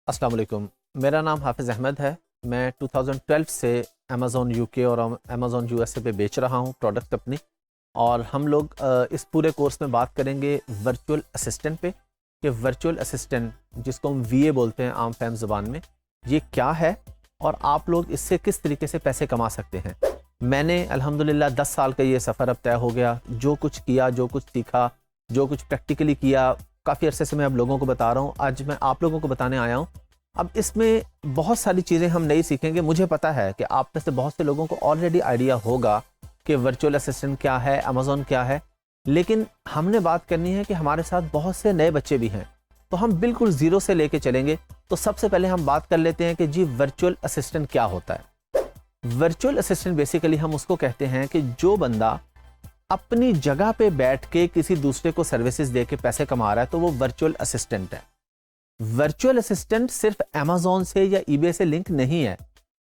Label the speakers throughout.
Speaker 1: अस्सलाम वालेकुम। मेरा नाम हाफिज़ अहमद है। मैं 2012 से अमेज़ॉन यूके और अमेज़ॉन यूएसए पे बेच रहा हूँ प्रोडक्ट अपनी। और हम लोग इस पूरे कोर्स में बात करेंगे वर्चुअल असिस्टेंट पे कि वर्चुअल असिस्टेंट जिसको हम वीए बोलते हैं आम फैम ज़बान में, ये क्या है और आप लोग इससे किस तरीके से पैसे कमा सकते हैं। मैंने अल्हम्दुलिल्लाह 10 साल का ये सफ़र अब तय हो गया। जो कुछ किया, जो कुछ सीखा, जो कुछ प्रैक्टिकली किया, काफ़ी अरसे से मैं अब लोगों को बता रहा हूँ। आज मैं आप लोगों को बताने आया हूँ। अब इसमें बहुत सारी चीज़ें हम नई सीखेंगे। मुझे पता है कि आप में से बहुत से लोगों को ऑलरेडी आइडिया होगा कि वर्चुअल असिस्टेंट क्या है, अमेज़ॉन क्या है, लेकिन हमने बात करनी है कि हमारे साथ बहुत से नए बच्चे भी हैं, तो हम बिल्कुल ज़ीरो से लेके चलेंगे। तो सबसे पहले हम बात कर लेते हैं कि जी वर्चुअल असिस्टेंट क्या होता है। वर्चुअल असिस्टेंट बेसिकली हम उसको कहते हैं कि जो बंदा अपनी जगह पे बैठ के किसी दूसरे को सर्विसेज दे के पैसे कमा रहा है, तो वो वर्चुअल असिस्टेंट है। वर्चुअल असिस्टेंट सिर्फ अमेज़ॉन से या ईबे से लिंक नहीं है।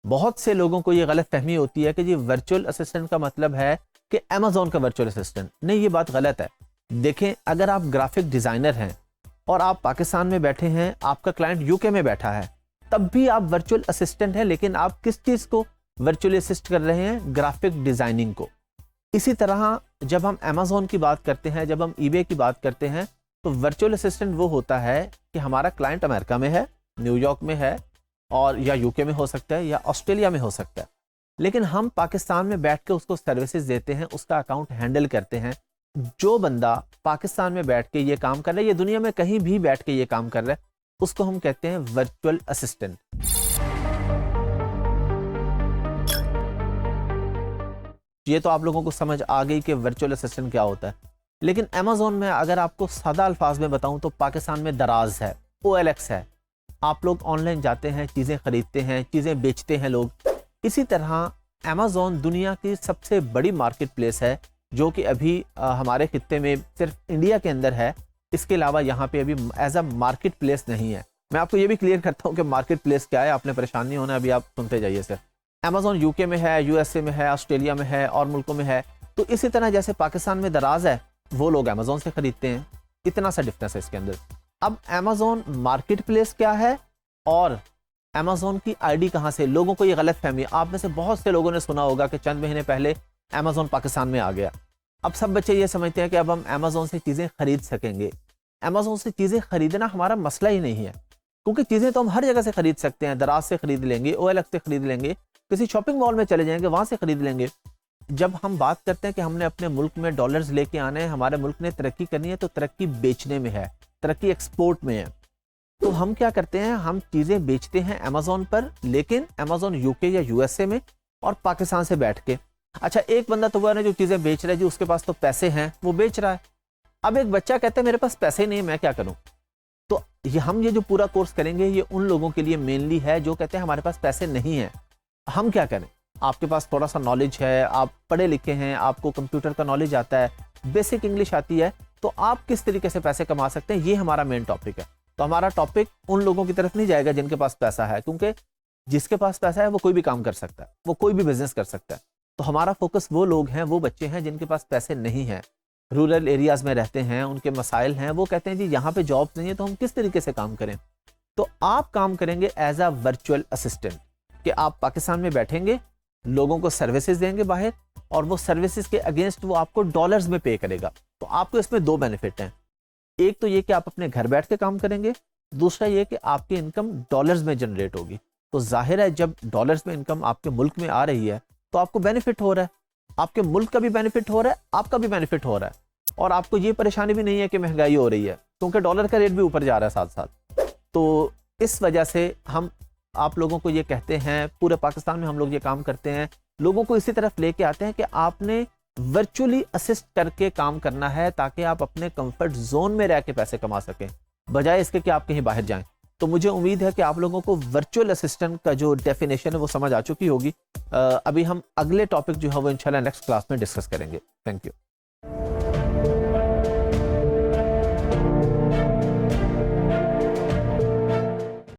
Speaker 1: बहुत से लोगों को ये गलत फहमी होती है कि जी वर्चुअल असिस्टेंट का मतलब है कि अमेज़ॉन का वर्चुअल असिस्टेंट। नहीं, ये बात गलत है। देखें, अगर आप ग्राफिक डिज़ाइनर हैं और आप पाकिस्तान में बैठे हैं, आपका क्लाइंट यूके में बैठा है, तब भी आप वर्चुअल असिस्टेंट हैं। लेकिन आप किस चीज़ को वर्चुअली असिस्ट कर रहे हैं? ग्राफिक डिज़ाइनिंग को। इसी तरह जब हम अमेज़ॉन की बात करते हैं, जब हम ईबे की बात करते हैं, तो वर्चुअल असिस्टेंट वो होता है कि हमारा क्लाइंट अमेरिका में है, न्यूयॉर्क में है, और या यूके में हो सकता है या ऑस्ट्रेलिया में हो सकता है, लेकिन हम पाकिस्तान में बैठ के उसको सर्विसेज देते हैं, उसका अकाउंट हैंडल करते हैं। जो बंदा पाकिस्तान में बैठ के ये काम कर रहा है, ये दुनिया में कहीं भी बैठ के ये काम कर रहा है, उसको हम कहते हैं वर्चुअल असिस्टेंट। ये तो आप लोगों को समझ आ गई कि वर्चुअल असिस्टेंट क्या होता है। लेकिन अमेज़ॉन में अगर आपको सादा अल्फाज में बताऊं तो पाकिस्तान में दराज है, OLX है। आप लोग ऑनलाइन जाते हैं, चीज़ें खरीदते हैं, चीज़ें बेचते हैं लोग। इसी तरह अमेज़ॉन दुनिया की सबसे बड़ी मार्केट प्लेस है, जो कि अभी हमारे खित्ते में सिर्फ इंडिया के अंदर है। इसके अलावा यहाँ पे अभी एज अ मार्केट प्लेस नहीं है। मैं आपको ये भी क्लियर करता हूँ कि मार्केट प्लेस क्या है, आपने परेशान नहीं होना, अभी आप सुनते जाइए सर। अमेज़ॉन यूके में है, यूएसए में है, ऑस्ट्रेलिया में है और मुल्कों में है। तो इसी तरह जैसे पाकिस्तान में दराज है, वो लोग अमेज़ॉन से खरीदते हैं। इतना सा डिफरेंस है इसके अंदर। अब अमेज़ॉन मार्केट प्लेस क्या है और अमेज़ॉन की आईडी कहाँ से? लोगों को ये गलत फहमी। आप में से बहुत से लोगों ने सुना होगा कि चंद महीने पहले अमेज़ॉन पाकिस्तान में आ गया। अब सब बच्चे ये समझते हैं कि अब हम अमेज़ॉन से चीज़ें खरीद सकेंगे। अमेज़ॉन से चीज़ें खरीदना हमारा मसला ही नहीं है, क्योंकि चीज़ें तो हम हर जगह से खरीद सकते हैं। दराज से खरीद लेंगे, OLX से खरीद लेंगे, किसी शॉपिंग मॉल में चले जाएंगे, वहाँ से खरीद लेंगे। जब हम बात करते हैं कि हमने अपने मुल्क में डॉलर्स लेके आने हैं, हमारे मुल्क ने तरक्की करनी है, तो तरक्की बेचने में है, तरक्की एक्सपोर्ट में है। तो हम क्या करते हैं? हम चीज़ें बेचते हैं अमेज़ॉन पर, लेकिन अमेज़ॉन यूके या यूएसए में और पाकिस्तान से बैठ के। अच्छा, एक बंदा तो वो है ना जो चीज़ें बेच रहा है, जी उसके पास तो पैसे हैं, वो बेच रहा है। अब एक बच्चा कहता है मेरे पास पैसे नहीं है, मैं क्या करूँ? तो हम ये जो पूरा कोर्स करेंगे, ये उन लोगों के लिए मेनली है जो कहते हैं हमारे पास पैसे नहीं है, हम क्या करें? आपके पास थोड़ा सा नॉलेज है, आप पढ़े लिखे हैं, आपको कंप्यूटर का नॉलेज आता है, बेसिक इंग्लिश आती है, तो आप किस तरीके से पैसे कमा सकते हैं, ये हमारा मेन टॉपिक है। तो हमारा टॉपिक उन लोगों की तरफ नहीं जाएगा जिनके पास पैसा है, क्योंकि जिसके पास पैसा है वो कोई भी काम कर सकता है, वो कोई भी बिजनेस कर सकता है। तो हमारा फोकस वो लोग हैं, वो बच्चे हैं जिनके पास पैसे नहीं हैं, रूरल एरियाज में रहते हैं, उनके मसाइल हैं, वो कहते हैं जी यहाँ पे जॉब्स नहीं है, तो हम किस तरीके से काम करें? तो आप काम करेंगे एज अ वर्चुअल असिस्टेंट, कि आप पाकिस्तान में बैठेंगे, लोगों को सर्विसेज देंगे बाहर, और वो सर्विसेज के अगेंस्ट वो आपको डॉलर्स में पे करेगा। तो आपको इसमें दो बेनिफिट हैं। एक तो ये कि आप अपने घर बैठ के काम करेंगे, दूसरा ये कि आपकी इनकम डॉलर्स में जनरेट होगी। तो जाहिर है जब डॉलर्स में इनकम आपके मुल्क में आ रही है, तो आपको बेनिफिट हो रहा है, आपके मुल्क का भी बेनिफिट हो रहा है, आपका भी बेनिफिट हो रहा है, और आपको ये परेशानी भी नहीं है कि महंगाई हो रही है, क्योंकि डॉलर का रेट भी ऊपर जा रहा है साथ साथ। तो इस वजह से हम आप लोगों को ये कहते हैं, पूरे पाकिस्तान में हम लोग ये काम करते हैं, लोगों को इसी तरफ लेके आते हैं कि आपने वर्चुअली असिस्ट करके काम करना है, ताकि आप अपने कंफर्ट जोन में रह के पैसे कमा सकें, बजाय इसके कि आप कहीं बाहर जाएं। तो मुझे उम्मीद है कि आप लोगों को वर्चुअल असिस्टेंट का जो डेफिनेशन है वो समझ आ चुकी होगी। अभी हम अगले टॉपिक जो है वो इंशाल्लाह नेक्स्ट क्लास में डिस्कस करेंगे। Thank you.